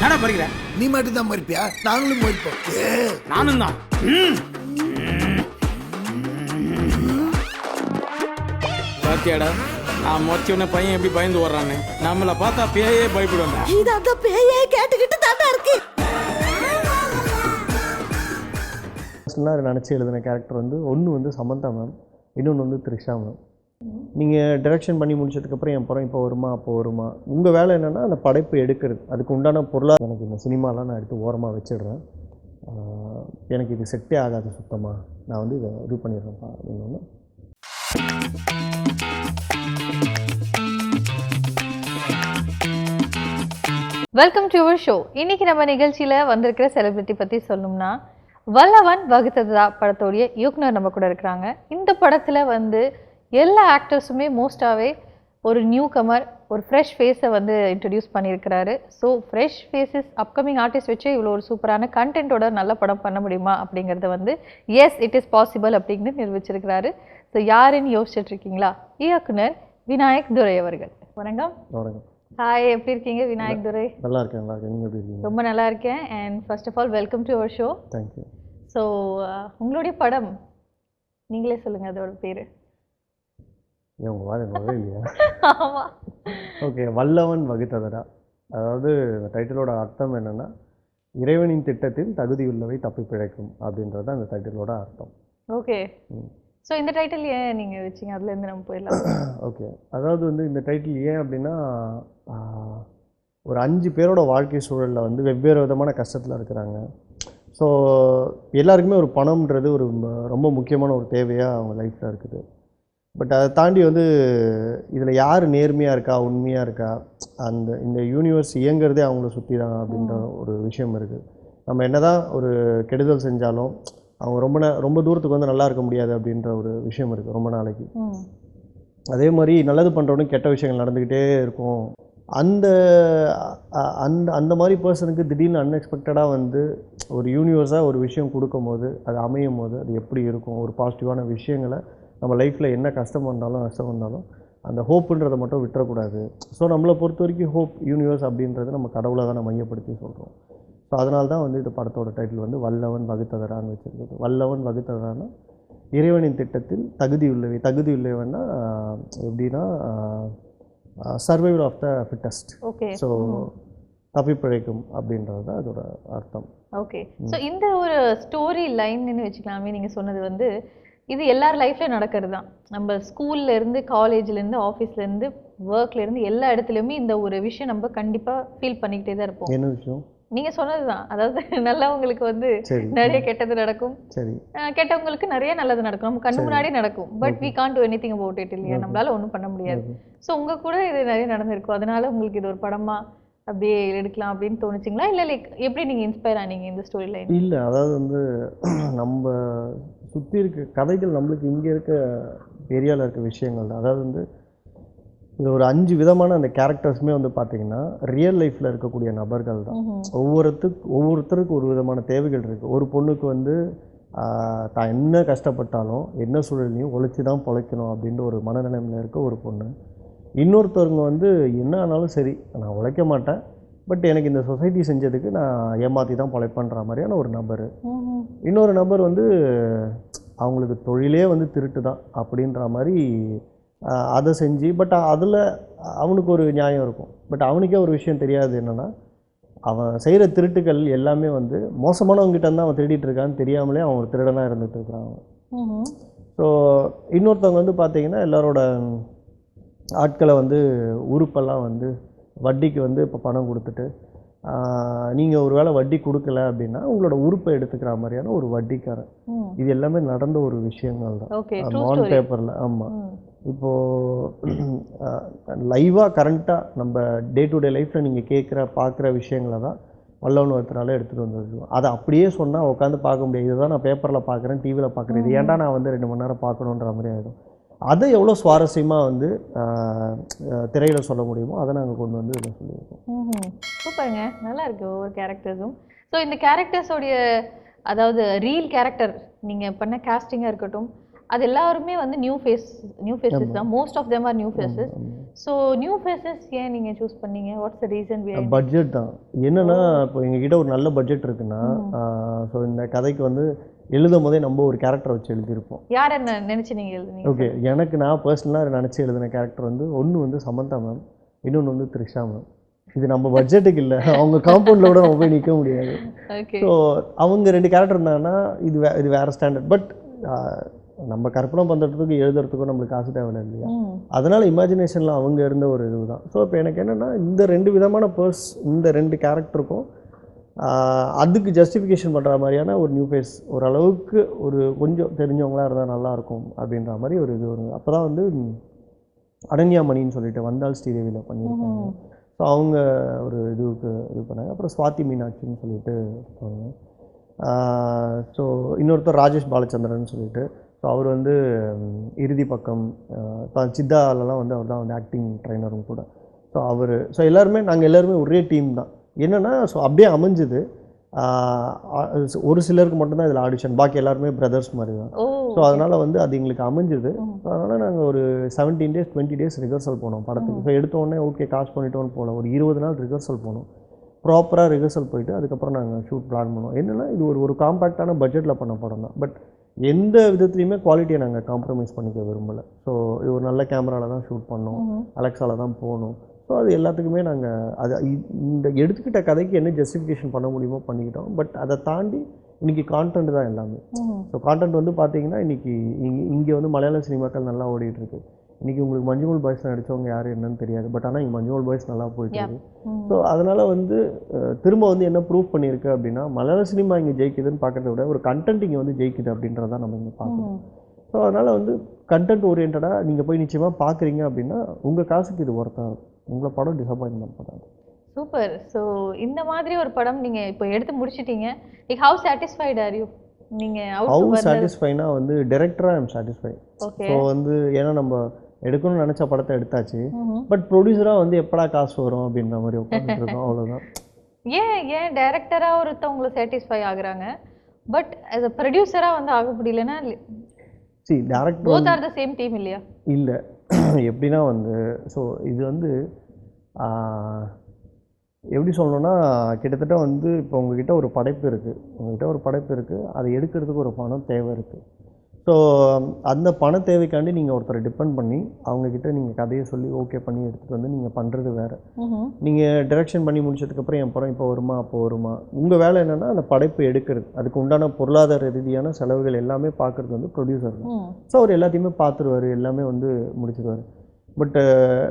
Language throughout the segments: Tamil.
என்னடா பறிக்கிற? நீ மட்டும் தான் மறிப்பியா? நாங்களும் மறிப்போம். நானும் தான். பாத்தியாடா, நான் மொச்சவன பையன் எப்படி பயந்து ஓடுறான்னு. நம்மள பார்த்தா பேயே பயப்படுவாங்க. இது அந்த பேயே கேட்டுக்கிட்டு தாண்டா இருக்கு. நினச்சி எழுதின கேரக்டர் வந்து ஒன்று வந்து சமந்தா மேம், இன்னொன்று வந்து த்ரிஷா மேம். நீங்கள் டைரக்ஷன் பண்ணி முடிச்சதுக்கப்புறம் என் படம் இப்போ வருமா அப்போ வருமா, உங்கள் வேலை என்னென்னா அந்த படைப்பு எடுக்கிறது, அதுக்கு உண்டான பொருளாக எனக்கு இந்த சினிமாலாம் நான் எடுத்து ஓரமாக வச்சிடுறேன். எனக்கு இது செட்டே ஆகாது சுத்தமாக, நான் வந்து இதை இது பண்ணிடுறேன்ப்பா அப்படின்னு. Welcome to your show. இன்னைக்கு நம்ம நிகழ்ச்சியில் வந்திருக்கிற செலிபிரிட்டி பற்றி சொல்லணும்னா, வல்லவன் வகுத்ததா படத்தோடைய இயக்குனர் நம்ம கூட இருக்கிறாங்க. இந்த படத்தில் வந்து எல்லா ஆக்டர்ஸுமே மோஸ்டாகவே ஒரு நியூ கமர், ஒரு ஃப்ரெஷ் ஃபேஸை வந்து இன்ட்ரடியூஸ் பண்ணியிருக்கிறாரு. So fresh faces upcoming artist வச்சு இவ்வளோ ஒரு சூப்பரான கண்டென்ட்டோட நல்ல படம் பண்ண முடியுமா அப்படிங்கிறத வந்து எஸ் இட் இஸ் பாசிபிள் அப்படின்னு நிரூபிச்சிருக்கிறாரு. ஸோ யாருன்னு யோசிச்சுட்டு இருக்கீங்களா? இயக்குனர் விநாயக் துரை அவர்கள். வணக்கம். வணக்கம். ஹாய், எப்படி இருக்கீங்க விநாயக் துரை? நல்லா இருக்கேன். நல்லா இருக்கேன். நீங்கள் எப்படி இருக்கீங்க? ரொம்ப நல்லா இருக்கேன். And first of all welcome to our show. Thank you. So உங்களுடைய படம் நீங்களே சொல்லுங்கள், அதோட பேர். ஏன் உங்கள் வாழை நோவே இல்லையா? ஆமாம். ஓகே, வல்லவன் வகுத்ததடா. அதாவது இந்த டைட்டிலோட அர்த்தம் என்னென்னா, இறைவனின் திட்டத்தில் தகுதியுள்ளவை தப்பி பிழைக்கும் அப்படின்றது அந்த டைட்டிலோட அர்த்தம். ஓகே. ஸோ இந்த டைட்டில் ஏன் நீங்கள் வச்சிங்க? அதுலேருந்து நம்ம போயிடலாம். ஓகே, அதாவது வந்து இந்த டைட்டில் ஏன் அப்படின்னா, ஒரு 5 பேரோட வாழ்க்கை சூழலில் வந்து வெவ்வேறு விதமான கஷ்டத்தில் இருக்கிறாங்க. ஸோ எல்லாருக்குமே ஒரு பணம்ன்றது ஒரு ரொம்ப முக்கியமான ஒரு தேவையாக அவங்க லைஃப்பில் இருக்குது. பட் அதை தாண்டி வந்து இதில் யார் நேர்மையாக இருக்கா, உண்மையாக இருக்கா, இந்த யூனிவர்ஸ் இயங்கிறதே அவங்கள சுற்றி தான் அப்படின்ற ஒரு விஷயம் இருக்குது. நம்ம என்ன தான் ஒரு கெடுதல் செஞ்சாலும் அவங்க ரொம்ப தூரத்துக்கு வந்து நல்லா இருக்க முடியாது அப்படின்ற ஒரு விஷயம் இருக்குது ரொம்ப நாளைக்கு. அதே மாதிரி நல்லது பண்ணுறவனும் கெட்ட விஷயங்கள் நடந்துக்கிட்டே இருக்கும். அந்த அந்த அந்த மாதிரி பர்சனுக்கு திடீர்னு அன்எக்ஸ்பெக்டடாக வந்து ஒரு யூனிவர்ஸாக ஒரு விஷயம் கொடுக்கும்போது, அது அமையும் போது அது எப்படி இருக்கும், ஒரு பாசிட்டிவான விஷயங்களை நம்ம லைஃப்பில் என்ன கஷ்டம் வந்தாலும் நஷ்டம் வந்தாலும் அந்த ஹோப்புன்றதை மட்டும் விட்டுறக்கூடாது. ஸோ நம்மளை பொறுத்த வரைக்கும் ஹோப் யூனிவர்ஸ் அப்படின்றது நம்ம கடவுளை தான் மையப்படுத்தி சொல்கிறோம். ஸோ அதனால தான் வந்து இந்த படத்தோட டைட்டில் வந்து வல்லவன் வகுத்ததரான்னு வச்சுருக்குது. வல்லவன் வகுத்ததரான்னா இறைவனின் திட்டத்தில் தகுதி உள்ளவைன்னா எப்படின்னா survival of the fittest. Okay. So தப்பி பிழைக்கும் அப்படின்றது தான் அதோட அர்த்தம். ஓகே. ஸோ இந்த ஒரு ஸ்டோரி லைன்னு வச்சுக்கலாமே, நீங்கள் சொன்னது வந்து இது எல்லார் லைஃப்லையும் நடக்கிறது தான். நம்ம ஸ்கூல்லேருந்து, காலேஜ்லேருந்து, ஆஃபீஸ்லேருந்து, ஒர்க்லேருந்து எல்லா இடத்துலையுமே இந்த ஒரு விஷயம் நம்ம கண்டிப்பாக ஃபீல் பண்ணிக்கிட்டே தான் இருப்போம். என்ன விஷயம்? நீங்கள் சொன்னது தான். அதாவது நல்லவங்களுக்கு வந்து நிறைய கெட்டது நடக்கும், சரி, கெட்டவங்களுக்கு நிறைய நல்லது நடக்கும், நம்ம கண்ணு முன்னாடி நடக்கும். But we can't do anything about it இல்லையா? நம்மளால ஒன்றும் பண்ண முடியாது. ஸோ உங்கள் கூட இது நிறைய நடந்திருக்கும். அதனால உங்களுக்கு இது ஒரு படமாக அப்படியே எடுக்கலாம் அப்படின்னு தோணுச்சிங்களா? இல்லை லைக் எப்படி நீங்கள் இன்ஸ்பயர் ஆனீங்க இந்த ஸ்டோரி லைன்? இல்லை, அதாவது வந்து நம்ம சுற்றி இருக்க கதைகள் நம்மளுக்கு இங்கே இருக்க ஏரியாவில் இருக்க விஷயங்கள் தான். அதாவது வந்து இது ஒரு 5 விதமான அந்த கேரக்டர்ஸுமே வந்து பார்த்திங்கன்னா ரியல் லைஃப்பில் இருக்கக்கூடிய நபர்கள் தான். ஒவ்வொருத்தருக்கு ஒரு விதமான தேவைகள் இருக்குது. ஒரு பொண்ணுக்கு வந்து தான் என்ன கஷ்டப்பட்டாலும் என்ன சூழலையும் உழைச்சி தான் பொழைக்கணும் அப்படின்ற ஒரு மனநிலைமையில் இருக்க ஒரு பொண்ணு. இன்னொருத்தவங்க வந்து என்ன ஆனாலும் சரி, நான் உழைக்க மாட்டேன், பட் எனக்கு இந்த சொசைட்டி செஞ்சதுக்கு நான் ஏமாற்றி தான் பொழைப்பன்ற மாதிரியான ஒரு நபர். இன்னொரு நபர் வந்து அவங்களுக்கு தொழிலே வந்து திருட்டு தான் அப்படின்ற மாதிரி அதை செஞ்சு, பட் அதில் அவனுக்கு ஒரு நியாயம் இருக்கும். பட் அவனுக்கே ஒரு விஷயம் தெரியாது, என்னென்னா அவன் செய்கிற திருட்டுகள் எல்லாமே வந்து மோசமானவங்ககிட்ட தான் அவன் திருடிட்டு இருக்கான்னு தெரியாமலே அவன் ஒரு திருடனாக இருந்துகிட்டு இருக்கிறான் அவன். ஸோ இன்னொருத்தவங்க வந்து பார்த்திங்கன்னா எல்லாரோட ஆட்களை வந்து உறுப்பெல்லாம் வந்து வட்டிக்கு வந்து இப்போ பணம் கொடுத்துட்டு, நீங்கள் ஒரு வேளை வட்டி கொடுக்கல அப்படின்னா உங்களோட உறுப்பை எடுத்துக்கிற மாதிரியான ஒரு வட்டிக்காரன். இது எல்லாமே நடந்த ஒரு விஷயங்கள் தான் ஆன் பேப்பரில். ஆமாம். இப்போது லைவாக கரண்ட்டாக நம்ம டே டு டே லைஃப்பில் நீங்கள் பார்க்குற விஷயங்களை தான் வல்லவன் வகுத்ததரால எடுத்துகிட்டு வந்துருக்கோம். அதை அப்படியே சொன்னால் உட்காந்து பார்க்க முடியாது. இதுதான் நான் பேப்பரில் பார்க்குறேன், டிவியில் பார்க்குறேன், இது ஏன்டா நான் வந்து 2 மணி நேரம் பார்க்கணுன்ற மாதிரி ஆகிடும். அதை எவ்வளோ சுவாரஸ்யமாக வந்து திரையில் சொல்ல முடியுமோ அதை நாங்கள் கொண்டு வந்து இதில் சொல்லியிருக்கோம். சூப்பருங்க, நல்லா இருக்குது ஒவ்வொரு கேரக்டர்ஸும். ஸோ இந்த கேரக்டர்ஸோடைய, அதாவது ரியல் கேரக்டர் நீங்கள் பண்ண காஸ்டிங்காக இருக்கட்டும், அது எல்லாருமே வந்து நியூ ஃபேஸஸ் தான். Most of them are new faces. So new faces ஏன் நீங்கள் சூஸ் பண்ணீங்க? What's the reason? பட்ஜெட் தான். என்னன்னா இப்போ எங்ககிட்ட ஒரு நல்ல பட்ஜெட் இருக்குன்னா, ஸோ இந்த கதைக்கு வந்து எழுதும் போதே நம்ம ஒரு கேரக்டர் வச்சு எழுதியிருப்போம். யார் என்ன நினச்சி நீங்கள் எழுதுனீங்க? ஓகே, எனக்கு நான் பர்சனலாக நினச்சி எழுதின கேரக்டர் வந்து ஒன்று வந்து சமந்தா மேம், இன்னொன்று வந்து த்ரிஷா மேம். இது நம்ம பட்ஜெட்டுக்கு இல்லை, அவங்க காம்பவுண்டில் கூட நம்ம போய் நிற்க முடியாது. ஸோ அவங்க 2 கேரக்டர் இருந்தாங்கன்னா இது வேறு ஸ்டாண்டர்ட். பட் நம்ம கற்பனை பண்ணுறதுக்கு எழுதுறதுக்கும் நம்மளுக்கு காசு தேவையில்லை இல்லையா? அதனால் இமேஜினேஷனில் அவங்க இருந்த ஒரு இது தான். ஸோ இப்போ எனக்கு என்னென்னா இந்த 2 விதமான இந்த 2 கேரக்டருக்கும் அதுக்கு ஜஸ்டிஃபிகேஷன் பண்ணுற மாதிரியான ஒரு நியூ ஃபேஸ், ஓரளவுக்கு ஒரு கொஞ்சம் தெரிஞ்சவங்களாக இருந்தால் நல்லாயிருக்கும் அப்படின்ற மாதிரி ஒரு இது வருது. அப்போ தான் வந்து அனன்யாமணின்னு சொல்லிட்டு வந்தால் ஸ்ரீதேவியில் பண்ணியிருக்காங்க. ஸோ அவங்க ஒரு இதுக்கு இது பண்ணாங்க. அப்புறம் ஸ்வாதி மீனாட்சின்னு சொல்லிட்டு இருப்பாங்க. ஸோ இன்னொருத்தர் ராஜேஷ் பாலச்சந்திரன் சொல்லிட்டு, ஸோ அவர் வந்து இறுதி பக்கம் இப்போ சித்தாலெலாம் வந்து அவர் தான் வந்து ஆக்டிங் ட்ரைனரும் கூட. ஸோ நாங்கள் எல்லாருமே ஒரே டீம் தான். என்னென்னா ஸோ அப்படியே அமைஞ்சுது. ஒரு சிலருக்கு மட்டும்தான் இதில் ஆடிஷன், பாக்கி எல்லாருமே பிரதர்ஸ் மாதிரி தான். ஸோ அதனால் வந்து அது எங்களுக்கு அமைஞ்சுது. ஸோ அதனால் நாங்கள் ஒரு 17 days 20 days ரிஹர்சல் போனோம் படத்துக்கு. ஸோ எடுத்தோடனே ஓகே காசு பண்ணிட்டோன்னு போகல, ஒரு 20 நாள் ரிஹர்சல் போனோம். ப்ராப்பராக ரிஹர்சல் போயிட்டு அதுக்கப்புறம் நாங்கள் ஷூட் பிளான் பண்ணோம். என்னென்னா இது ஒரு காம்பேக்டான பட்ஜெட்டில் பண்ண படம் தான். பட் எந்த விதத்துலையுமே குவாலிட்டியை நாங்கள் காம்ப்ரமைஸ் பண்ணிக்க விரும்பலை. ஸோ இது ஒரு நல்ல கேமராவில் தான் ஷூட் பண்ணோம், அலெக்ஸாவில் தான் போகணும். ஸோ அது எல்லாத்துக்குமே நாங்கள் இந்த எடுத்துக்கிட்ட கதைக்கு என்ன ஜஸ்டிஃபிகேஷன் பண்ண முடியுமோ பண்ணிக்கிட்டோம். பட் அதை தாண்டி இன்றைக்கி கான்டென்ட் தான் எல்லாமே. ஸோ கான்டென்ட் வந்து பார்த்திங்கன்னா இன்றைக்கி இங்கே வந்து மலையாள சினிமாக்கள் நல்லா ஓடிட்டுருக்கு. இன்றைக்கி உங்களுக்கு மஞ்சுமல் பாய்ஸ் நடித்தவங்க யார் என்னன்னு தெரியாது. பட் ஆனால் இங்கே மஞ்சுமல் பாய்ஸ் நல்லா போயிட்டு. ஸோ அதனால் வந்து திரும்ப வந்து என்ன ப்ரூவ் பண்ணியிருக்கு அப்படின்னா, மலையாள சினிமா இங்கே ஜெயிக்குதுன்னு பார்க்குறத விட ஒரு கண்டென்ட் இங்கே வந்து ஜெயிக்குது அப்படின்றதான் நம்ம இங்கே பார்க்கணும். ஸோ அதனால் வந்து கண்டென்ட் ஓரியன்டாக நீங்கள் போய் நிச்சயமாக பார்க்குறீங்க அப்படின்னா உங்கள் காசுக்கு இது ஒர்த்தாக இருக்கும். உங்களை படம் டிசப்பாயின்மெண்ட் பண்ணாது. சூப்பர். ஸோ இந்த மாதிரி ஒரு படம் நீங்கள் இப்போ எடுத்து முடிச்சிட்டீங்க. Like how satisfied are you? நீங்கள் ஹவு சாட்டிஸ்ஃபைனா வந்து டைரக்டராக ஐ எம் சாட்டிஸ்ஃபைட். ஸோ வந்து ஏன்னா நம்ம எடுக்கணும்னு நினச்ச படத்தை எடுத்தாச்சு. பட் ப்ரொடியூசராக வந்து எப்படா காசு வரும் அப்படின்ற மாதிரி உட்காந்துட்டு இருக்கோம், அவ்வளோதான். ஏன் டைரக்டராக ஒருத்தவங்களை சாட்டிஸ்ஃபை ஆகுறாங்க, பட் as a ப்ரொடியூசராக வந்து ஆக முடியலன்னா? Director both are the same team இல்லையா? இல்லை, எப்படின்னா வந்து ஸோ இது வந்து எப்படி சொல்லணும்னா, கிட்டத்தட்ட வந்து இப்போ உங்ககிட்ட ஒரு படைப்பு இருக்குது, அதை எடுக்கிறதுக்கு ஒரு பணம் தேவை இருக்குது. ஸோ அந்த பண தேவைக்காண்டி நீங்கள் ஒருத்தரை டிபெண்ட் பண்ணி அவங்கக்கிட்ட நீங்கள் கதையை சொல்லி ஓகே பண்ணி எடுத்துகிட்டு வந்து நீங்கள் பண்ணுறது வேறு. நீங்கள் டைரக்ஷன் பண்ணி முடிச்சதுக்கப்புறம் என் படம் இப்போ வருமா அப்போ வருமா, உங்கள் வேலை என்னென்னா அந்த படைப்பு எடுக்கிறது, அதுக்கு உண்டான பொருளாதார ரீதியான செலவுகள் எல்லாமே பார்க்குறது வந்து ப்ரொடியூசர் தான். ஸோ அவர் எல்லாத்தையுமே பார்த்துருவார், எல்லாமே வந்து முடிச்சிடுவார். பட்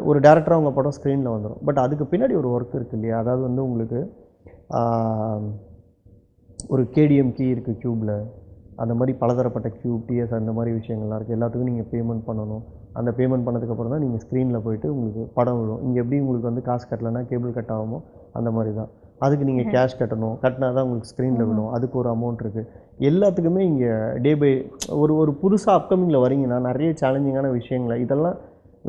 ஒரு டேரக்டராக உங்கள் படம் ஸ்க்ரீனில் வந்துடும். பட் அதுக்கு பின்னாடி ஒரு ஒர்க் இருக்குது இல்லையா? அதாவது வந்து உங்களுக்கு ஒரு KDM கீ இருக்குது க்யூப்பில், அந்த மாதிரி பலதரப்பட்ட க்யூப் TS அந்த மாதிரி விஷயங்கள்லாம் இருக்குது. எல்லாத்துக்கும் நீங்கள் பேமெண்ட் பண்ணணும். அந்த பேமெண்ட் பண்ணதுக்கப்புறம் தான் நீங்கள் ஸ்க்ரீனில் போய்ட்டு உங்களுக்கு படம் விடும். இங்கே எப்படி உங்களுக்கு வந்து காசு கட்டலைன்னா கேபிள் கட் ஆகுமோ அந்த மாதிரி தான். அதுக்கு நீங்கள் கேஷ் கட்டினா தான் உங்களுக்கு ஸ்க்ரீனில் விடும். அதுக்கு ஒரு அமௌண்ட் இருக்குது. எல்லாத்துக்குமே இங்கே டே பை ஒரு புதுசாக அப்கமிங்கில் வரீங்கன்னா நிறைய சேலஞ்சிங்கான விஷயங்களை இதெல்லாம்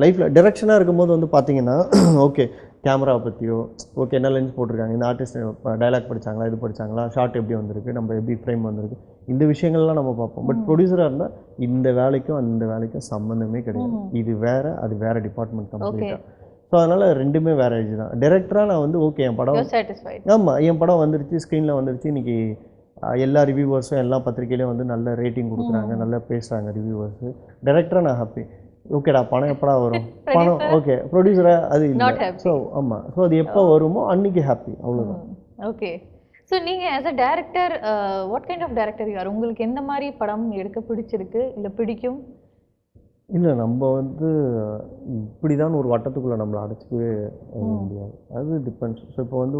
லைஃப்பில் டைரக்ஷனாக இருக்கும்போது வந்து பார்த்தீங்கன்னா ஓகே கேமராவை பற்றியோ ஓகே என்ன லென்ஸ் போட்டிருக்காங்க, இந்த ஆர்டிஸ்ட் டைலாக் படித்தாங்களா, இது படித்தாங்களா, ஷார்ட் எப்படி வந்திருக்கு, நம்ம எப்படி ஃப்ரேம் வந்திருக்கு, இந்த விஷயங்கள்லாம் நம்ம பார்ப்போம். பட் ப்ரொடியூசராக இருந்தால் இந்த வேலைக்கும் அந்த வேலைக்கும் சம்மந்தமே கிடையாது. இது வேறு, அது வேறு டிபார்ட்மெண்ட் கம்ப்ளீட்டாக. ஸோ அதனால் ரெண்டுமே வேறு ஏஜ் தான். டைரக்டராக நான் வந்து ஓகே என் படம் ஆமாம் என் படம் வந்துருச்சு, ஸ்க்ரீனில் வந்துருச்சு, இன்றைக்கி எல்லா ரிவ்யூவர்ஸும் எல்லா பத்திரிக்கையிலையும் வந்து நல்ல ரேட்டிங் கொடுக்குறாங்க, நல்லா பேசுகிறாங்க ரிவ்யூவர்ஸு. டைரக்டராக நான் ஹாப்பி. ஓகேடா பணம் எப்படா வரும், பணம் ஓகே. ப்ரொடியூசராக அது இல்லை. ஸோ ஆமாம், ஸோ அது எப்போ வருமோ அன்றைக்கி ஹாப்பி, அவ்வளோதான். ஓகே. ஸோ நீங்கள் as a director what kind of director யார்? உங்களுக்கு எந்த மாதிரி படம் எடுக்க பிடிச்சிருக்கு இல்லை பிடிக்கும்? இல்லை நம்ம வந்து இப்படி தான் ஒரு வட்டத்துக்குள்ளே நம்மளை அடைச்சிக்கவே முடியாது, அது டிபெண்ட்ஸ். ஸோ இப்போ வந்து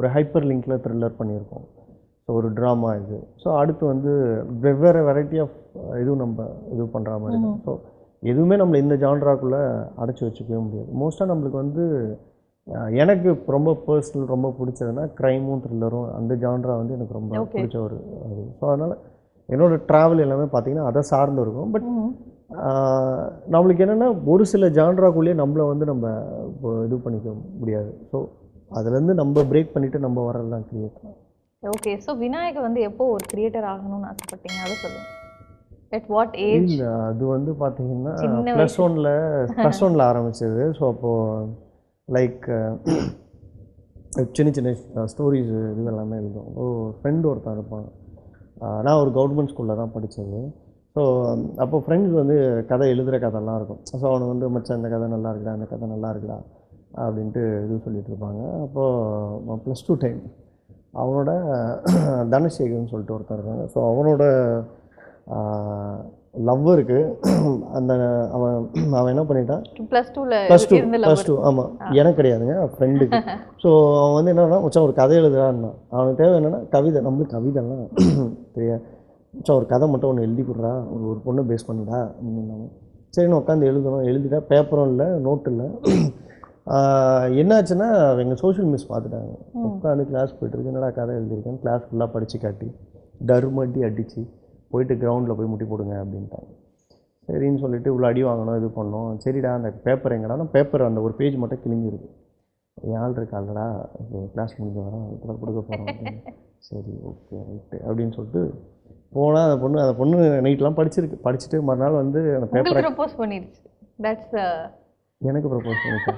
ஒரு ஹைப்பர் லிங்கில் த்ரில்லர் பண்ணியிருக்கோம், ஸோ ஒரு ட்ராமா இது. ஸோ அடுத்து வந்து வெவ்வேறு வெரைட்டி ஆஃப் இதுவும் நம்ம இது பண்ணுற மாதிரி தான். ஸோ எதுவுமே நம்மளை இந்த ஜான்ராக்குள்ளே அடைச்சி வச்சுக்கவே முடியாது. மோஸ்ட்டாக நம்மளுக்கு வந்து எனக்கு ரொம்ப பர்சனல் ரொம்ப பிடிச்சதுன்னா க்ரைமும் த்ரில்லரும், அந்த ஜான்ரா வந்து எனக்கு ரொம்ப பிடிச்ச ஒரு அது. ஸோ அதனால் என்னோடய ட்ராவல் எல்லாமே பார்த்திங்கன்னா அதை சார்ந்து இருக்கும். பட் நம்மளுக்கு என்னென்னா ஒரு சில ஜான்ராக்குள்ளேயே நம்மளை வந்து நம்ம இது பண்ணிக்க முடியாது. ஸோ அதுலேருந்து நம்ம பிரேக் பண்ணிவிட்டு நம்ம வர்றது தான் கிரியேட்டர். ஓகே. ஸோ விநாயக் வந்து எப்போ ஒரு கிரியேட்டர் ஆகணும்னு ஆசைப்பட்டீங்க, அதை சொல்லுங்கள். at what age? இல்லை அது வந்து பார்த்தீங்கன்னா சின்ன ப்ளஸ் ஒன்ல ஆரம்பிச்சது. ஸோ அப்போது லைக் சின்ன சின்ன ஸ்டோரிஸ் இது எல்லாமே எழுதும். ஃப்ரெண்டு ஒருத்தன் இருப்பான். நான் ஒரு கவர்மெண்ட் ஸ்கூலில் தான் படித்தது. ஸோ அப்போது ஃப்ரெண்ட்ஸ் வந்து கதை எழுதுகிற கதைலாம் இருக்கும். ஸோ அவனுக்கு வந்து மச்சான் இந்த கதை நல்லா இருக்குடா, இந்த கதை நல்லா இருக்குடா அப்படின்ட்டு இது சொல்லிகிட்டு இருப்பாங்க. அப்போது +2 டைம் அவனோட தனசேகர்னு சொல்லிட்டு ஒருத்தர் இருக்காங்க. ஸோ அவனோட லவ்வருக்கு அந்த அவன் என்ன பண்ணிட்டான், +2 ஆமாம், எனக்கு கிடையாதுங்க, ஃப்ரெண்டுக்கு. ஸோ அவன் வந்து என்னன்னா, மச்சான் ஒரு கதை எழுதுறான்னா, அவனுக்கு தேவை என்னென்னா கவிதை. நம்மளுக்கு கவிதைலாம் தெரியாது. மச்சான் ஒரு கதை மட்டும் ஒன்று எழுதி கொடுறா, ஒரு பொண்ணை பேஸ் பண்ணிடா அப்படின்னாங்க. சரின்னு உட்காந்து எழுதிட்டா. பேப்பரும் இல்லை, நோட்டு இல்லை. என்னாச்சுன்னா எங்கள் சோஷியல் மிஸ் பார்த்துட்டாங்க. உட்காந்து கிளாஸ் போய்ட்டுருக்கு, என்னடா கதை எழுதியிருக்கேன், கிளாஸ் ஃபுல்லாக படித்து காட்டி டர்மட்டி அடித்து போயிட்டு கிரவுண்டில் போய் முட்டி போடுங்க அப்படின்ட்டாங்க. சரின்னு சொல்லிட்டு இவ்வளோ அடி வாங்கணும், இது பண்ணோம். சரிடா அந்த பேப்பர் எங்கடானா, பேப்பர் அந்த ஒரு பேஜ் மட்டும் கிழிஞ்சிருக்கு. யாழ் இருக்காங்கடா, கிளாஸ் முடிஞ்ச வரேன், இப்போ கொடுக்க போகிறோம் அப்படின்னு. சரி ஓகே ரைட்டு அப்படின்னு சொல்லிட்டு போனால் அந்த பொண்ணு நைட்லாம் படிச்சுட்டு மறுநாள் வந்து அந்த பேப்பரை ப்ரப்போஸ் பண்ணிடுச்சு. எனக்கு ப்ரப்போஸ் பண்ணிச்சு.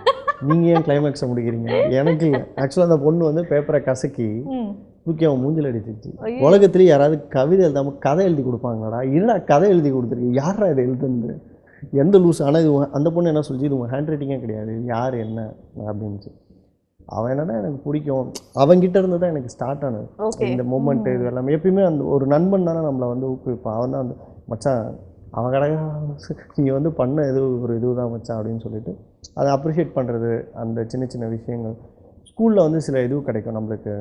நீங்கள் ஏன் கிளைமேக்ஸை முடிக்கிறீங்க? எனக்கு இல்லை. ஆக்சுவலாக அந்த பொண்ணு வந்து பேப்பரை கசக்கி தூக்கி அவன் மூஞ்சில் அடிச்சிருச்சு. உலகத்துலேயே யாராவது கவிதை எழுதாமல் கதை எழுதி கொடுப்பாங்களாடா? இல்லைடா கதை எழுதி கொடுத்துருக்கு, யாரா இதை எழுதுன்னு, எந்த லூஸ். ஆனால் இது அந்த பொண்ணு என்ன சொல்லிச்சு, இது உங்கள் ஹேண்ட் ரைட்டிங்கே கிடையாது, யார் என்ன அப்படின்ச்சு. அவன் என்னன்னா எனக்கு பிடிக்கும், அவன்கிட்ட இருந்து தான் எனக்கு ஸ்டார்ட் ஆனது இந்த மூமெண்ட்டு. இது எல்லாமே எப்பயுமே அந்த ஒரு நண்பன் தானே நம்மளை வந்து ஊக்குவிப்பான். அவன் தான் வந்து மச்சான் அவன் கடை நீங்கள் வந்து பண்ண ஒரு இதுதான் மச்சான் அப்படின்னு சொல்லிட்டு அதை அப்ரிஷியேட் பண்ணுறது. அந்த சின்ன சின்ன விஷயங்கள் ஸ்கூலில் வந்து சில இது கிடைக்கும் நம்மளுக்கு.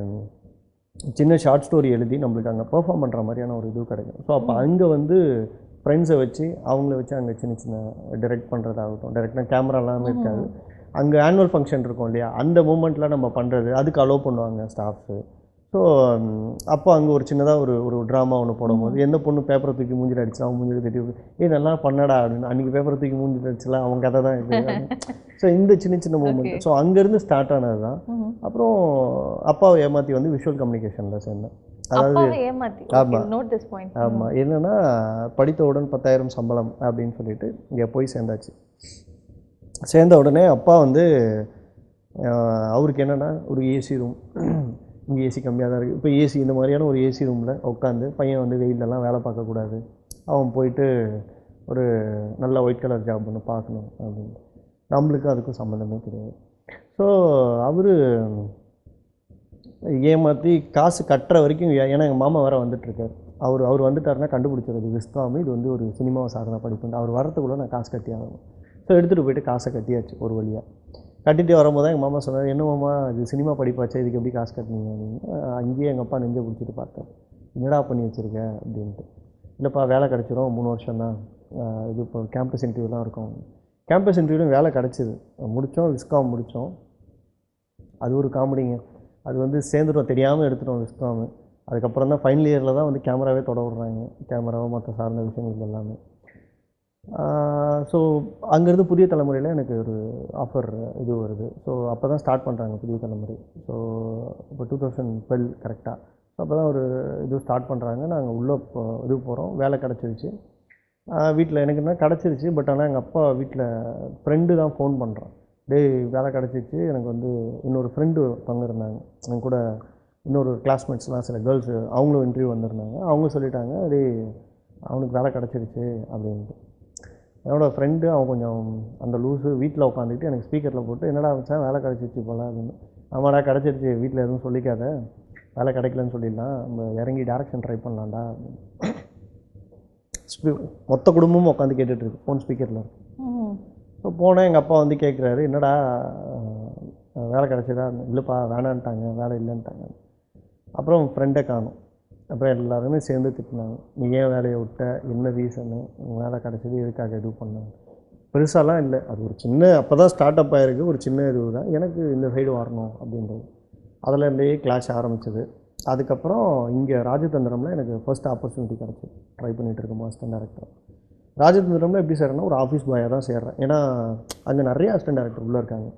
சின்ன ஷார்ட் ஸ்டோரி எழுதி நம்மளுக்கு அங்கே பெர்ஃபார்ம் பண்ணுற மாதிரியான ஒரு இது கிடைக்கும். ஸோ அப்போ அங்கே வந்து ஃப்ரெண்ட்ஸை வச்சு அவங்கள வச்சு அங்கே சின்ன சின்ன டைரக்ட் பண்ணுறதாகட்டும், டைரெக்டாக கேமராலாம் இருக்காது. அங்கே ஆனுவல் ஃபங்க்ஷன் இருக்கும் இல்லையா, அந்த மூமெண்ட்டில் நம்ம பண்ணுறது அதுக்கு அலோவ் பண்ணுவாங்க ஸ்டாஃப்ஸு. ஸோ அப்போ அங்கே ஒரு சின்னதாக ஒரு ட்ராமா ஒன்று போடும்போது எந்த பொண்ணு பேப்பரை தூக்கி மூஞ்சில் அடிச்சு அவன் மூஞ்சில் தட்டி நல்லா பண்ணடா அப்படின்னு, அன்றைக்கி பேப்பரை தூக்கி மூஞ்சில் அடிச்சுலாம் அவன் கதை தான் இது. ஸோ இந்த சின்ன சின்ன மூமெண்ட். ஸோ அங்கேருந்து ஸ்டார்ட் ஆனது தான். அப்புறம் அப்பாவை ஏமாற்றி வந்து விஷுவல் கம்யூனிகேஷனில் சேர்ந்தேன். அதாவது ஆமாம் என்னென்னா படித்தவுடன் 10,000 சம்பளம் அப்படின்னு சொல்லிட்டு இங்கே போய் சேர்ந்தாச்சு. சேர்ந்த உடனே அப்பா வந்து அவருக்கு என்னென்னா ஒரு ஏசி ரூம், இங்கே ஏசி கம்மியாக தான் இருக்குது. இப்போ ஏசி இந்த மாதிரியான ஒரு ஏசி ரூமில் உட்காந்து பையன் வந்து வெயிலெலாம் வேலை பார்க்கக்கூடாது, அவன் போயிட்டு ஒரு நல்ல ஒயிட் கலர் ஜாப் ஒன்று பார்க்கணும் அப்படின்னு. நம்மளுக்கு அதுக்கும் சம்மந்தமே கிடையாது. ஸோ அவர் ஏமாற்றி காசு கட்டுற வரைக்கும், ஏன்னா எங்கள் மாமா வேறு வந்துட்டுருக்கார். அவர் வந்துட்டாருன்னா கண்டுபிடிச்சிருது விஸ்வாமி இது வந்து ஒரு சினிமாவை சார்ந்த படிப்பு. அவர் வரத்துக்குள்ளே நான் காசு கட்டி ஆகணும். ஸோ எடுத்துகிட்டு போயிட்டு காசை கட்டியாச்சு. ஒரு வழியாக கட்டிகிட்டு வரும்போது தான் எங்கள் மாமா சொன்னார், என்ன மாமா இது சினிமா படிப்பாச்சா, இதுக்கு எப்படி காசு கட்டினீங்க அப்படின்னு. அங்கேயே எங்கள் அப்பா நெஞ்சை பிடிச்சிட்டு பார்த்தேன், என்னடா பண்ணி வச்சுருக்க அப்படின்ட்டு. இல்லைப்பா வேலை கிடச்சிரும், 3 வருஷம் தான், இது இப்போ கேம்பஸ் இன்டர்வியூலாம் இருக்கும். கேம்பஸ் இன்டர்வியூலும் வேலை கிடச்சிது, முடித்தோம், விஸ்காம் முடித்தோம். அது ஒரு காமெடிங்க. அது வந்து சேர்ந்துட்டோம், தெரியாமல் எடுத்துட்டோம் விஸ்காம். அதுக்கப்புறம் தான் ஃபைனல் இயரில் தான் வந்து கேமராவே தொட விட்றாங்க, கேமராவை மற்ற சார்ந்த விஷயங்கள் எல்லாமே. ஸோ அங்கேருந்து புதிய தலைமுறையில் எனக்கு ஒரு ஆஃபர் இது வருது. ஸோ அப்போ தான் ஸ்டார்ட் பண்ணுறாங்க புதிய தலைமுறை. ஸோ இப்போ 2012 கரெக்டாக. ஸோ அப்போ தான் ஒரு இது ஸ்டார்ட் பண்ணுறாங்க. நாங்கள் உள்ளே இது போகிறோம், வேலை கிடச்சிருச்சு. வீட்டில் எனக்கு என்ன கிடச்சிருச்சு, பட் ஆனால் எங்கள் அப்பா வீட்டில் ஃப்ரெண்டு தான் ஃபோன் பண்ணுறான், டேய் வேலை கிடச்சிருச்சு, எனக்கு வந்து இன்னொரு ஃப்ரெண்டு ஒருத்தவங்க இருந்தாங்க என் கூட, இன்னொரு கிளாஸ்மேட்ஸ்லாம் சில கேர்ள்ஸு அவங்களும் இன்டர்வியூ வந்திருந்தாங்க. அவங்க சொல்லிட்டாங்க, டேய் அவனுக்கு வேலை கிடச்சிருச்சு அப்படின்ட்டு. என்னோடய ஃப்ரெண்டு அவன் கொஞ்சம் அந்த லூஸு வீட்டில் உட்காந்துக்கிட்டு எனக்கு ஸ்பீக்கரில் போட்டு, என்னடா வச்சேன் வேலை கிடச்சிருச்சு போல் அப்படின்னு. ஆமாடா கிடச்சிருச்சு, வீட்டில் எதுவும் சொல்லிக்காத, வேலை கிடைக்கலன்னு சொல்லிடலாம், நம்ம இறங்கி டேரக்ஷன் ட்ரை பண்ணலாம்டா. மொத்த குடும்பமும் உட்காந்து கேட்டுட்ருக்கு, ஃபோன் ஸ்பீக்கரில் இருக்கு. ஸோ போனால் எங்கள் அப்பா வந்து கேட்குறாரு, என்னடா வேலை கிடச்சிதா? இல்லைப்பா வேணான்ட்டாங்க, வேலை இல்லைன்ட்டாங்க. அப்புறம் ஃப்ரெண்டை காணும். அப்புறம் எல்லாருமே சேர்ந்து திட்டினாங்க, நீ ஏன் வேலையை விட்ட, என்ன ரீசனு, வேலை கிடச்சது எதுக்காக இது பண்ணாங்க. பெருசாலாம் இல்லை, அது ஒரு சின்ன அப்போ தான் ஸ்டார்ட் அப் ஆகிருக்கு, ஒரு சின்ன இது தான் எனக்கு இந்த சைடு வரணும் அப்படின்றது. அதில் இருந்தே கிளாஷ் ஆரம்பிச்சது. அதுக்கப்புறம் இங்கே ராஜதந்திரமில் எனக்கு ஃபர்ஸ்ட் ஆப்பர்ச்சுனிட்டி கிடச்சிது. ட்ரை பண்ணிகிட்டு இருக்கோம் அசிஸ்டன்ட் டேரக்டர். ராஜதந்திரமில் எப்படி சேர்றேன்னா ஒரு ஆஃபீஸ் பாயாக தான் சேர்றேன். ஏன்னா அங்கே நிறைய அசிஸ்டன்ட் டேரக்டர் உள்ளே இருக்காங்க,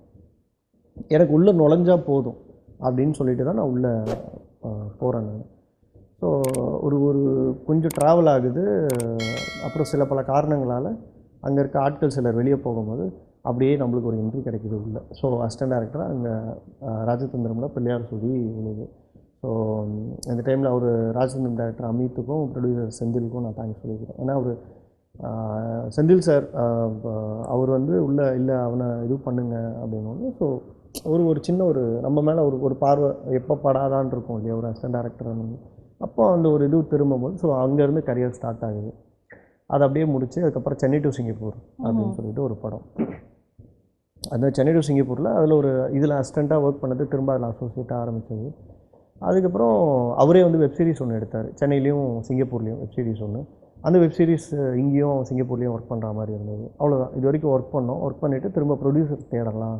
எனக்கு உள்ளே நுழைஞ்சா போதும் அப்படின்னு சொல்லிட்டு தான் நான் உள்ளே போகிறேன் நான். ஸோ ஒரு ஒரு கொஞ்சம் ட்ராவல் ஆகுது. அப்புறம் சில பல காரணங்களால் அங்கே இருக்க ஆட்கள் சிலர் வெளியே போகும்போது அப்படியே நம்மளுக்கு ஒரு என்ட்ரி கிடைக்குது உள்ள. ஸோ அசிஸ்டன்ட் டைரக்டராக அங்கே ராஜதந்திரமில் பிள்ளையார் சொல்லி விழுது. ஸோ இந்த டைமில் அவர் ராஜதந்திரம் டைரக்டர் அமித்துக்கும் ப்ரொடியூசர் செந்திலுக்கும் நான் தேங்க்ஸ் சொல்லிக்கிறேன். ஏன்னா அவர் செந்தில் சார் அவர் வந்து உள்ளே இல்லை அவனை இது பண்ணுங்க அப்படின்னு. ஸோ ஒரு சின்ன ஒரு நம்ம மேலே ஒரு பார்வை எப்போ படாதான்னு இருக்கும் இல்லையா ஒரு அசிஸ்டன்ட் டைரக்டர். அப்போ அந்த ஒரு இது திரும்பும்போது ஸோ அங்கேருந்து கரியர் ஸ்டார்ட் ஆகுது. அதை அப்படியே முடித்து அதுக்கப்புறம் சென்னை டு சிங்கப்பூர் அப்படின்னு சொல்லிட்டு ஒரு படம். அந்த சென்னை டு சிங்கப்பூரில் அதில் ஒரு இதில் அசிஸ்டண்ட்டாக ஒர்க் பண்ணது, திரும்ப அதில் அசோசியேட்டாக ஆரம்பித்தது. அதுக்கப்புறம் அவரே வந்து வெப்சீரிஸ் ஒன்று எடுத்தார், சென்னையிலையும் சிங்கப்பூர்லேயும் வெப்சீரிஸ் ஒன்று. அந்த வெப்சீரிஸ் இங்கேயும் சிங்கப்பூர்லேயும் ஒர்க் பண்ணுற மாதிரி இருந்தது. அவ்வளோதான், இது வரைக்கும் ஒர்க் பண்ணோம். ஒர்க் பண்ணிவிட்டு திரும்ப ப்ரொடியூசர் தேடலாம்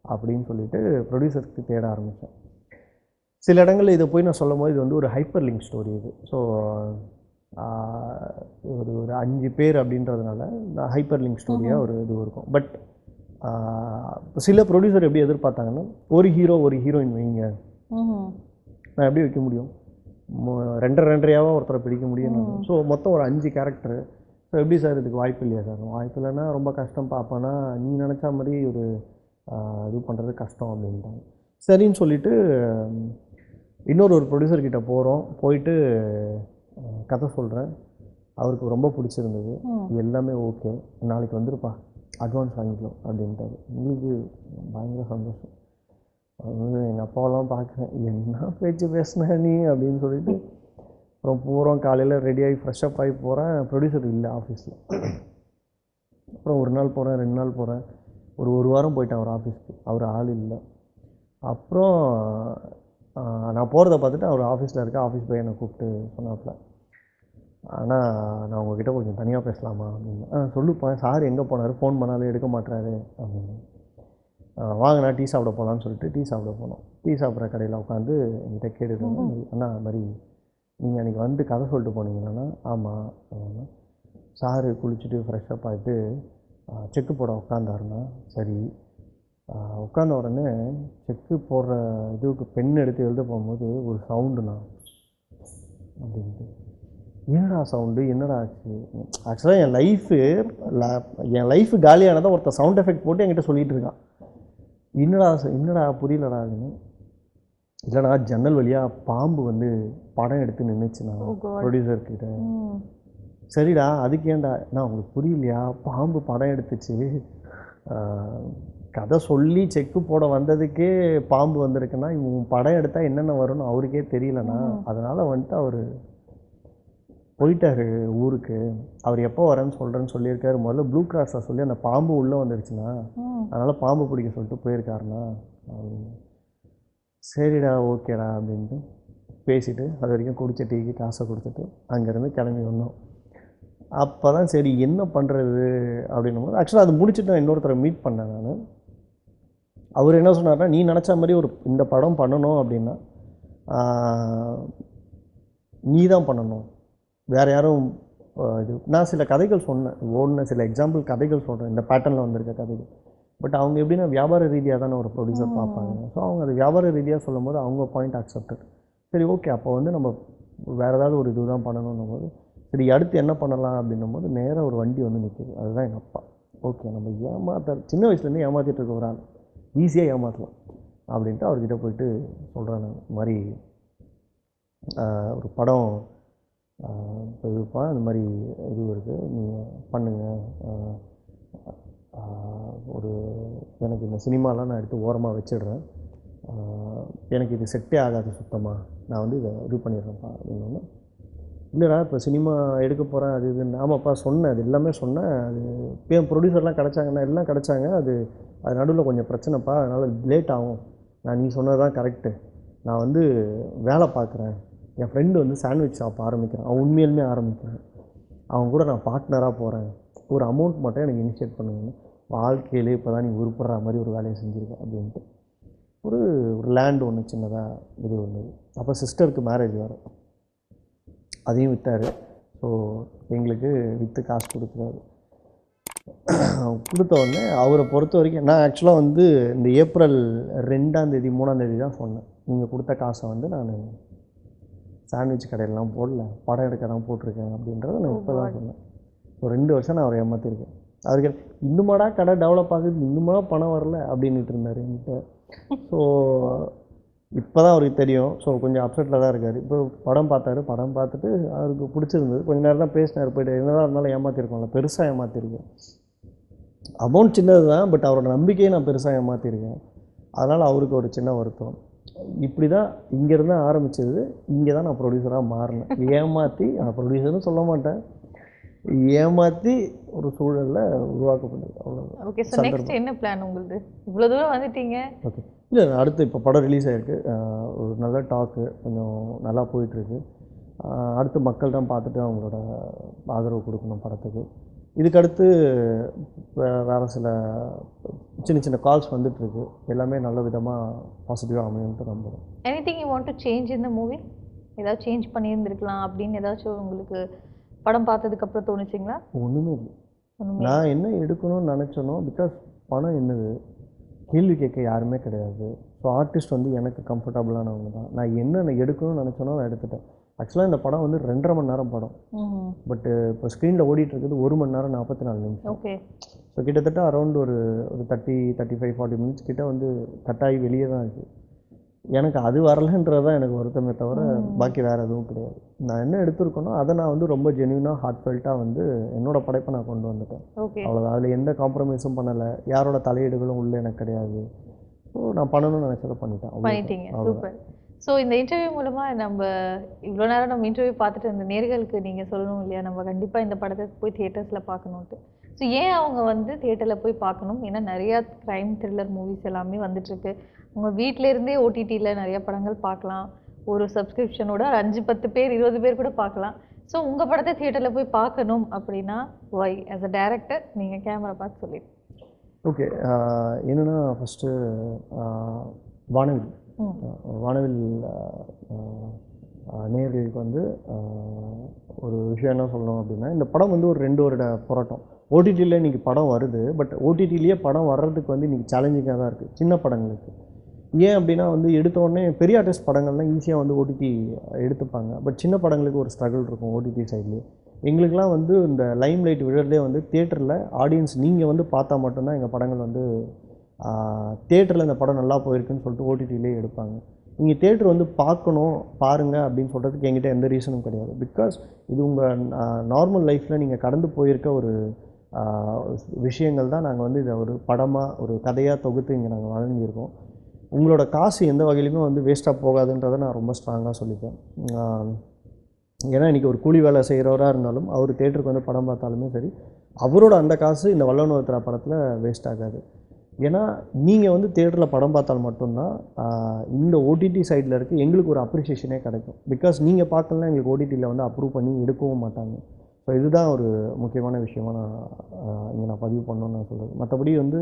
அப்படின்னு சொல்லிட்டு ப்ரொடியூசருக்கு தேட ஆரம்பித்தேன். சில இடங்களில் இதை போய் நான் சொல்லும் போது இது வந்து ஒரு ஹைப்பர் லிங்க் ஸ்டோரி இது. ஸோ ஒரு 5 பேர் அப்படின்றதுனால நான் ஹைப்பர் லிங்க் ஸ்டோரியாக ஒரு இது இருக்கும். பட் சில ப்ரொடியூசர் எப்படி எதிர்பார்த்தாங்கன்னா ஒரு ஹீரோ ஒரு ஹீரோயின் வைங்க, நான் எப்படி வைக்க முடியும், 2.5 ஒருத்தரை பிடிக்க முடியும். ஸோ மொத்தம் ஒரு 5 கேரக்டரு. ஸோ எப்படி சார் இதுக்கு வாய்ப்பு இல்லையா சார்? வாய்ப்பு இல்லைன்னா ரொம்ப கஷ்டம் பார்ப்பேன்னா, நீ நினச்சா மாதிரி ஒரு இது பண்ணுறது கஷ்டம் அப்படின்ட்டாங்க. சரின்னு சொல்லிவிட்டு இன்னொரு ப்ரொடியூசர்கிட்ட போகிறோம். போயிட்டு கதை சொல்கிறேன். அவருக்கு ரொம்ப பிடிச்சிருந்தது, எல்லாமே ஓகே, நாளைக்கு வந்துருப்பா, அட்வான்ஸ் வாங்கிக்கலாம் அப்படின்ட்டாரு. எங்களுக்கு பயங்கர சந்தோஷம். எங்கள் அப்பாவெல்லாம் பார்க்குறேன், என்ன பேச்சு பேசுன நீ அப்படின்னு சொல்லிட்டு அப்புறம் போகிறோம். காலையில் ரெடியாகி ஃப்ரெஷ்ஷப் ஆகி போகிறேன். ப்ரொடியூசர் இல்லை ஆஃபீஸில். அப்புறம் 1 நாள் போகிறேன், 2 நாள் போகிறேன், ஒரு வாரம் போயிட்டேன் அவர் ஆஃபீஸ்க்கு. அவர் ஆள் இல்லை. அப்புறம் நான் போகிறத பார்த்துட்டு அவர் ஆஃபீஸில் இருக்க ஆஃபீஸ் போய் என்னை கூப்பிட்டு சொன்னாப்புல, ஆனால் நான் உங்ககிட்ட கொஞ்சம் தனியாக பேசலாமா அப்படின்னு. சொல்லுப்பா, சார் எங்கே போனார், ஃபோன் பண்ணாலும் எடுக்க மாட்டுறாரு அப்படின்னு. வாங்கினா டீ சாப்பிட போகலான்னு சொல்லிட்டு டீ சாப்பிட போனோம். டீ சாப்பிட்ற கடையில் உட்காந்து என்கிட்ட கேட்டுருக்காங்க, அண்ணா அது மாதிரி நீங்கள் அன்றைக்கி வந்து கதை சொல்லிட்டு போனீங்களாண்ணா? ஆமாம். சாரு குளிச்சுட்டு ஃப்ரெஷ்ஷப் ஆகிட்டு செக்கு போட உட்காந்தாருண்ணா. சரி, உட்காந்த உடனே செக்கு போடுற இதுக்கு பென் எடுத்து எழுத போகும்போது ஒரு சவுண்டுண்ணா அப்படின்ட்டு. என்னடா சவுண்டு, என்னடா ஆச்சு? ஆக்சுவலாக என் லைஃபு காலியானதான் ஒருத்தர் சவுண்ட் எஃபெக்ட் போட்டு என்கிட்ட சொல்லிகிட்டு இருக்கான். என்னடா புரியலடா அப்படின்னு. இல்லைடா, ஜன்னல் வழியாக பாம்பு வந்து படம் எடுத்து நின்றுச்சுண்ணா ப்ரொடியூசர்கிட்ட. சரிடா, அதுக்கு ஏன்டா? நான் உங்களுக்கு புரியலையா, பாம்பு படம் எடுத்துச்சு, கதை சொல்லி செக்கு போட வந்ததுக்கே பாம்பு வந்திருக்குன்னா இவங்க படம் எடுத்தால் என்னென்ன வரும்னு அவருக்கே தெரியலண்ணா. அதனால் வந்துட்டு அவர் போயிட்டார் ஊருக்கு. அவர் எப்போ வரேன்னு சொல்கிறேன்னு சொல்லியிருக்காரு. முதல்ல ப்ளூ கிராஸாக சொல்லி அந்த பாம்பு உள்ளே வந்துருச்சுண்ணா, அதனால் பாம்பு பிடிக்க சொல்லிட்டு போயிருக்காருண்ணா அப்படின்னு. சரிடா, ஓகேடா அப்படின்ட்டு பேசிவிட்டு அது வரைக்கும் குடிச்ச டீக்கு காசை கொடுத்துட்டு அங்கேருந்து கிளம்பி வந்தோம். அப்போ தான் சரி என்ன பண்ணுறது அப்படின்னும் போது, ஆக்சுவலாக அது முடிச்சுட்டு நான் இன்னொருத்தரை மீட் பண்ணேன் நான். அவர் என்ன சொன்னார்னா, நீ நினச்ச மாதிரி இந்த படம் பண்ணணும் அப்படின்னா நீ தான் பண்ணணும், வேறு யாரும் இது. நான் சில கதைகள் சொன்னேன், சில எக்ஸாம்பிள் கதைகள் சொல்கிறேன், இந்த பேட்டர்னில் வந்திருக்க கதைகள். பட் அவங்க எப்படின்னா வியாபார ரீதியாக தானே ஒரு ப்ரொடியூசர் பார்ப்பாங்க. ஸோ அவங்க அது வியாபார ரீதியாக சொல்லும் போது அவங்க பாயிண்ட் அக்செப்டட். சரி, ஓகே, அப்போ வந்து நம்ம வேறு ஏதாவது ஒரு இது தான் பண்ணணுன்னும் போது, சரி அடுத்து என்ன பண்ணலாம் அப்படின்னும் போது நேராக ஒரு வண்டி வந்து நிற்குது. அதுதான் எங்கள் அப்பா. ஓகே, நம்ம சின்ன வயசுலேருந்து ஏமாற்றிட்டு இருக்க ஒரு ஆள், ஈஸியாக ஏமாற்றலாம் அப்படின்ட்டு அவர்கிட்ட போயிட்டு சொல்கிறேன். நான் இந்த மாதிரி ஒரு படம் இதுப்பா, இந்த மாதிரி இது இருக்குது, நீங்கள் பண்ணுங்கள், எனக்கு இந்த சினிமாலாம் நான் எடுத்து ஓரமாக வச்சிடுறேன், எனக்கு இது செட்டே ஆகாது சுத்தமாக, நான் வந்து இதை இது பண்ணிடுறேன்ப்பா அப்படின்னு. இல்லைடா, இப்போ சினிமா எடுக்க போகிறேன் அது இதுன்னு. ஆமாப்பா சொன்னேன், அது எல்லாமே சொன்னேன். அது இப்போ ப்ரொடியூசர்லாம் கிடச்சாங்கன்னா எல்லாம் கிடச்சாங்க, அது நடுவில் கொஞ்சம் பிரச்சனைப்பா, அதனால் லேட் ஆகும். நீ சொன்னது தான் கரெக்டு. நான் வந்து வேலை பார்க்குறேன், என் ஃப்ரெண்டு வந்து சாண்ட்விச் ஷாப் ஆரம்பிக்கிறேன், அவன் உண்மையிலுமே ஆரம்பிக்கிறேன், அவன் கூட நான் பார்ட்னராக போகிறேன், ஒரு அமௌண்ட் மட்டும் எனக்கு இனிஷியேட் பண்ணுங்கன்னு. வாழ்க்கையிலே இப்போ தான் நீ உருப்படுற மாதிரி ஒரு வேலையை செஞ்சுருக்கேன் அப்படின்ட்டு ஒரு லேண்ட் ஒன்று சின்னதாக இது ஒன்று. அப்போ சிஸ்டருக்கு மேரேஜ் வேறு, அதையும் விற்றார். ஸோ எங்களுக்கு விற்று காசு கொடுக்குறாரு. கொடுத்த உடனே அவரை பொறுத்த வரைக்கும் நான் ஆக்சுவலாக வந்து இந்த ஏப்ரல் 2ஆம் தேதி 3ஆம் தேதி தான் சொன்னேன், நீங்கள் கொடுத்த காசை வந்து நான் சாண்ட்விச் கடையிலலாம் போடல, படம் எடுக்க தான் போட்டிருக்கேன் அப்படின்றத நான் இப்போ தான் சொன்னேன். ஸோ 2 வருஷம் நான் அவரை ஏமாற்றிருக்கேன். அவருக்கு இன்னுமாடா கடை டெவலப் ஆகுது, இன்னுமா பணம் வரல அப்படின்ட்டு இருந்தார் என்கிட்ட. ஸோ இப்போ தான் அவருக்கு தெரியும். ஸோ கொஞ்சம் அப்செட்டில் தான் இருக்கார். இப்போ படம் பார்த்தாரு, படம் பார்த்துட்டு அவருக்கு பிடிச்சிருந்தது. கொஞ்ச நேரம் தான் பேசினார். போய்ட்டு என்னதான் இருந்தாலும் ஏமாற்றிருக்கோம்ல, பெருசாக ஏமாற்றிருக்கேன். அமௌண்ட் சின்னது தான், பட் அவரோட நம்பிக்கையை நான் பெருசாக ஏமாற்றிருக்கேன். அதனால் அவருக்கு ஒரு சின்ன வருத்தம். இப்படி தான் இங்கேருந்து ஆரம்பிச்சது. இங்கே தான் நான் ப்ரொடியூசராக மாறினேன். ஏமாற்றி, நான் ப்ரொடியூசர்னு சொல்ல மாட்டேன், ஏமாற்றி ஒரு சூழலில் உருவாக்கப்பட்டது. அவ்வளோதான். ஓகே, ஸோ நெக்ஸ்ட் என்ன பிளான் உங்களுக்கு? இவ்வளோ தூரம் வந்துட்டீங்க. ஓகே, இல்லை அடுத்து இப்போ படம் ரிலீஸ் ஆகிருக்கு. ஒரு நல்ல டாக்கு கொஞ்சம் நல்லா போயிட்டுருக்கு. அடுத்து மக்கள் தான் பார்த்துட்டு அவங்களோட ஆதரவு கொடுக்கணும் படத்துக்கு. இதுக்கடுத்து வேறு சில சின்ன சின்ன கால்ஸ் வந்துட்டுருக்கு. எல்லாமே நல்ல விதமாக பாசிட்டிவாக அமையும்ட்டு நம்புகிறேன். Anything you want to change இந்த மூவி? ஏதாவது சேஞ்ச் பண்ணியிருந்துருக்கலாம் அப்படின்னு ஏதாச்சும் உங்களுக்கு படம் பார்த்ததுக்கப்புறம் தோணுச்சிங்களா? ஒன்றுமே இல்லை. நான் என்ன எடுக்கணும்னு நினச்சேனோ, பிகாஸ் பணம் என்னது கேள்வி கேட்க யாருமே கிடையாது. ஸோ ஆர்டிஸ்ட் வந்து எனக்கு கம்ஃபர்டபுளானவங்க தான். நான் என்ன எடுக்கணும்னு நினச்சேனோ நான் எடுத்துட்டேன். ஆக்சுவலாக இந்த படம் வந்து 2.5 மணி நேரம் படம். பட்டு இப்போ ஸ்க்ரீனில் ஓடிட்டுருக்குது 1 மணி நேரம் 44 நிமிஷம். ஓகே, ஸோ கிட்டத்தட்ட அரௌண்ட் ஒரு 35-40 மினிட்ஸ் கிட்ட வந்து கட்டாயி வெளியே தான் இருக்குது. எனக்கு அது வரலன்றது தான் எனக்கு வருத்தமே தவிர பாக்கி வேறு எதுவும் கிடையாது. நான் என்ன எடுத்துருக்கேனோ அதை நான் வந்து ரொம்ப ஜென்யூனாக ஹார்ட்ஃபெல்ட்டாக வந்து என்னோடய படைப்பை நான் கொண்டு வந்துட்டேன். அவ்வளோதான். அதில் எந்த காம்ப்ரமைஸும் பண்ணலை, யாரோட தலையீடுகளும் உள்ளே எனக்கு கிடையாது. ஸோ நான் பண்ணணும்னு நினச்சதை பண்ணிட்டீங்க. சூப்பர். ஸோ இந்த இன்டர்வியூ மூலமாக நம்ம இவ்வளோ நேரம் நம்ம இன்டர்வியூ பார்த்துட்டு இந்த நேர்களுக்கு நீங்கள் சொல்லணும் இல்லையா, நம்ம கண்டிப்பாக இந்த படத்தை போய் தியேட்டர்ஸில் பார்க்கணுன்ட்டு. ஸோ ஏன் அவங்க வந்து தியேட்டரில் போய் பார்க்கணும்? ஏன்னா நிறையா க்ரைம் த்ரில்லர் மூவிஸ் எல்லாமே வந்துட்டுருக்கு. உங்கள் வீட்டிலேருந்தே ஓடிடியில் நிறைய படங்கள் பார்க்கலாம். ஒரு சப்ஸ்கிரிப்ஷனோட 5-10 பேர் 20 பேர் கூட பார்க்கலாம். ஸோ உங்கள் படத்தை தியேட்டரில் போய் பார்க்கணும் அப்படின்னா ஒய் ஆஸ் அ டைரக்டர் நீங்கள் கேமரா பார்த்து சொல்லிடுங்க. ஓகே, என்னென்னா ஃபஸ்ட்டு வானவில் நேயர்களுக்கு வந்து ஒரு விஷயம் என்ன சொல்லணும் அப்படின்னா, இந்த படம் வந்து ஒரு 2 வருட போராட்டம். ஓடிடியில் இன்றைக்கி படம் வருது, பட் ஓடிடிலேயே படம் வர்றதுக்கு வந்து இன்றைக்கி சேலஞ்சிங்காக தான் இருக்குது சின்ன படங்களுக்கு. ஏன் அப்படின்னா வந்து எடுத்தோடனே பெரிய ஆர்டிஸ்ட் படங்கள்லாம் ஈஸியாக வந்து ஓடிடி எடுத்துப்பாங்க. பட் சின்ன படங்களுக்கு ஒரு ஸ்ட்ரகிள் இருக்கும் ஓடிடி சைட்லேயே. எங்களுக்கெலாம் வந்து இந்த லைம் லைட் விழுறதே வந்து தியேட்டரில் ஆடியன்ஸ் நீங்கள் வந்து பார்த்தா மட்டும்தான் எங்கள் படங்கள் வந்து தியேட்டரில் இந்த படம் நல்லா போயிருக்குன்னு சொல்லிட்டு ஓடிடியிலே எடுப்பாங்க. நீங்கள் தியேட்டர் வந்து பார்க்கணும் பாருங்கள் அப்படின்னு சொல்கிறதுக்கு என்கிட்ட எந்த ரீசனும் கிடையாது. பிகாஸ் இது உங்கள் நார்மல் லைஃப்பில் நீங்கள் கடந்து போயிருக்க ஒரு விஷயங்கள் தான் நாங்கள் வந்து இதை ஒரு படமாக ஒரு கதையாக தொகுத்து இங்கே நாங்கள் வழங்கியிருக்கோம். உங்களோட காசு எந்த வகையிலுமே வந்து வேஸ்ட்டாக போகாதுன்றதை நான் ரொம்ப ஸ்ட்ராங்காக சொல்லிப்பேன். ஏன்னா இன்றைக்கி ஒரு கூலி வேலை செய்கிறவராக இருந்தாலும் அவர் தியேட்டருக்கு வந்து படம் பார்த்தாலுமே சரி, அவரோட அந்த காசு இந்த வல்லவன் ஒருத்தரா படத்தில் வேஸ்ட் ஆகாது. ஏன்னா நீங்கள் வந்து தியேட்டரில் படம் பார்த்தால் மட்டும்தான் இந்த ஓடிடி சைடில் இருக்குது எங்களுக்கு ஒரு அப்ரிஷியேஷனே கிடைக்கும். பிகாஸ் நீங்கள் பார்க்கலாம் எங்களுக்கு ஓடிடியில் வந்து அப்ரூவ் பண்ணி எடுக்கவும் மாட்டாங்க. ஸோ இதுதான் ஒரு முக்கியமான விஷயமாக நான் பதிவு பண்ணணும்னு நான் சொல்கிறேன். மற்றபடி வந்து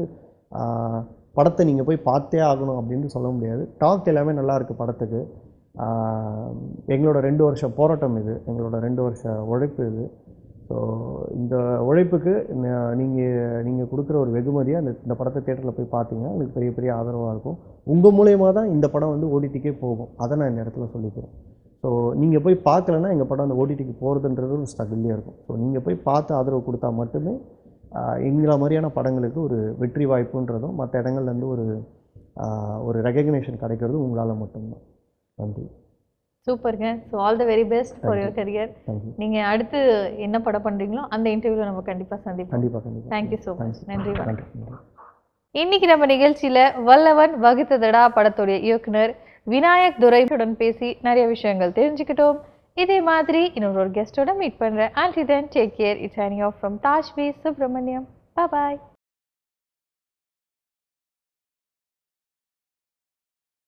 படத்தை நீங்கள் போய் பார்த்தே ஆகணும் அப்படின்னு சொல்ல முடியாது. டாக் எல்லாமே நல்லா இருக்குது படத்துக்கு. எங்களோட 2 வருஷ போராட்டம் இது, எங்களோட 2 வருஷ உழைப்பு இது. ஸோ இந்த உழைப்புக்கு நீங்கள் கொடுக்குற ஒரு வெகுமதியாக இந்த படத்தை தியேட்டரில் போய் பார்த்தீங்கன்னா எனக்கு பெரிய பெரிய ஆதரவாக இருக்கும். உங்கள் மூலயமா தான் இந்த படம் வந்து ஓடிடிக்கே போகும். அதை நான் இந்த இடத்துல சொல்லிக்கிறேன். ஸோ நீங்கள் போய் பார்க்கலன்னா எங்கள் படம் அந்த ஓடிடிக்கு போகிறதுன்றது ஒரு ஸ்ட்ரகிள்லேயே இருக்கும். ஸோ நீங்கள் போய் பார்த்து ஆதரவு கொடுத்தா மட்டுமே எங்களை மாதிரியான படங்களுக்கு ஒரு வெற்றி வாய்ப்புன்றதும் மற்ற இடங்கள்லேருந்து ஒரு ரெகக்னேஷன் கிடைக்கிறதும் உங்களால் மட்டும்தான். நன்றி. சூப்பருங்க. So all the very best for your career. நீங்கள் அடுத்து என்ன படம் பண்ணுறீங்களோ அந்த இன்டர்வியூவில் நம்ம கண்டிப்பாக சந்திப்போம். கண்டிப்பாக. Thank you so much. நன்றி. இன்னைக்கு நம்ம நிகழ்ச்சியில் வல்லவன் வகுத்ததடா படத்துடைய இயக்குனர் விநாயக் துரையுடன் பேசி நிறைய விஷயங்கள் தெரிஞ்சுக்கிட்டோம். இதே மாதிரி இன்னொரு கெஸ்டோட மீட் பண்ணுறேன். Until then, take care. It's signing off from Tashvi Subramaniam. Bye bye.